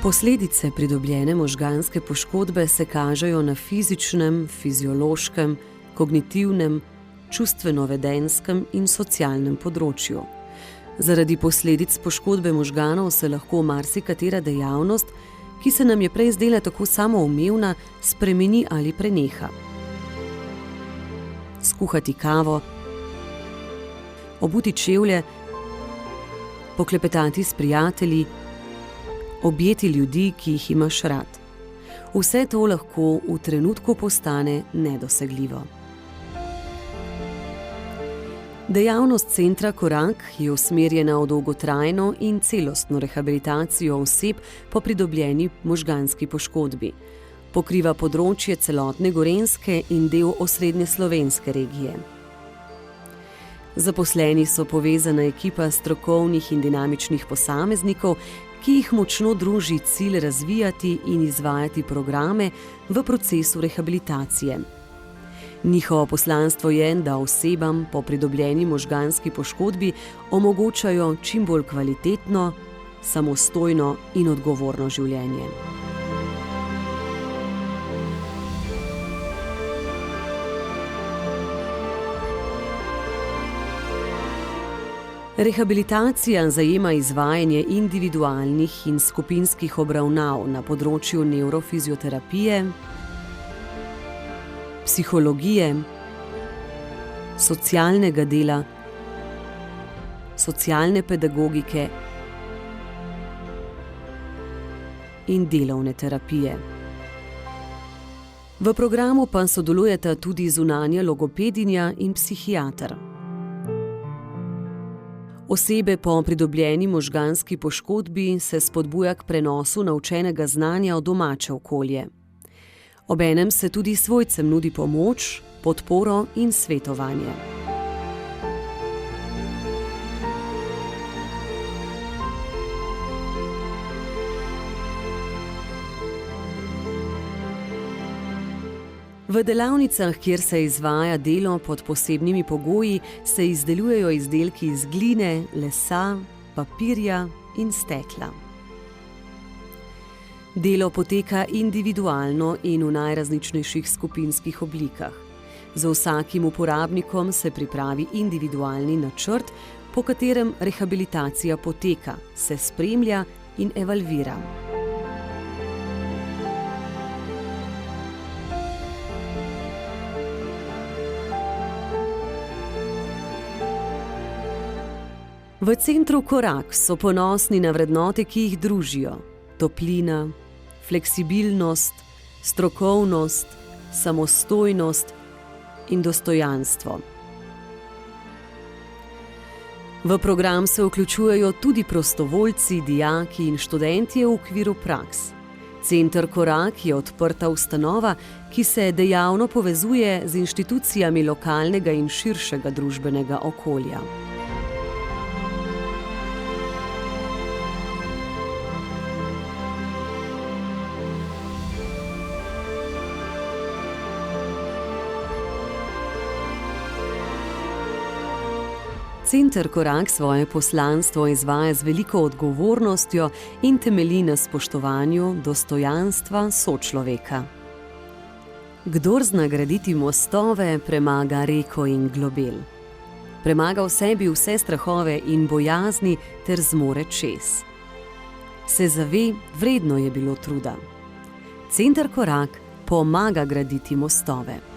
Posledice pridobljene možganske poškodbe se kažejo na fizičnem, fiziološkem, kognitivnem, čustveno-vedenskem in socialnem področju. Zaradi posledic poškodbe možganov se lahko marsikatera dejavnost, ki se nam je prej zdela tako samoumevna, spremeni ali preneha. Skuhati kavo, obuti čevlje, poklepetati s prijatelji, objeti ljudi, ki jih imaš rad. Vse to lahko v trenutku postane nedosegljivo. Dejavnost centra Korak je usmerjena v dolgotrajno in celostno rehabilitacijo oseb po pridobljeni možganski poškodbi. Pokriva področje celotne Gorenjske in del osrednje slovenske regije. Zaposleni so povezana ekipa strokovnih in dinamičnih posameznikov, ki jih močno druži cilj razvijati in izvajati programe v procesu rehabilitacije. Njihovo poslanstvo je, da osebam po pridobljeni možganski poškodbi omogočajo čim bolj kvalitetno, samostojno in odgovorno življenje. Rehabilitacija zajema izvajanje individualnih in skupinskih obravnav na področju nevrofizioterapije, psihologije, socialnega dela, socialne pedagogike in delovne terapije. V programu pa sodelujeta tudi zunanja logopedinja in psihiater. Osebe po pridobljeni možganski poškodbi se spodbuja k prenosu naučenega znanja v domače okolje. Obenem se tudi svojcem nudi pomoč, podporo in svetovanje. V delavnicah, kjer se izvaja delo pod posebnimi pogoji, se izdelujejo izdelki iz gline, lesa, papirja in stekla. Delo poteka individualno in v najrazličnejših skupinskih oblikah. Z vsakim uporabnikom se pripravi individualni načrt, po katerem rehabilitacija poteka, se spremlja in evalvira. V centru Korak so ponosni na vrednote, ki jih družijo: toplina, fleksibilnost, strokovnost, samostojnost in dostojanstvo. V program se vključujejo tudi prostovoljci, dijaki in študentje v okviru praks. Center Korak je odprta ustanova, ki se dejavno povezuje z inštitucijami lokalnega in širšega družbenega okolja. Center Korak svoje poslanstvo izvaja z veliko odgovornostjo in temelji na spoštovanju dostojanstva sočloveka. Kdor zna graditi mostove, premaga reko in globel. Premaga v sebi vse strahove in bojazni ter zmore čez. Se zave, vredno je bilo truda. Center Korak pomaga graditi mostove.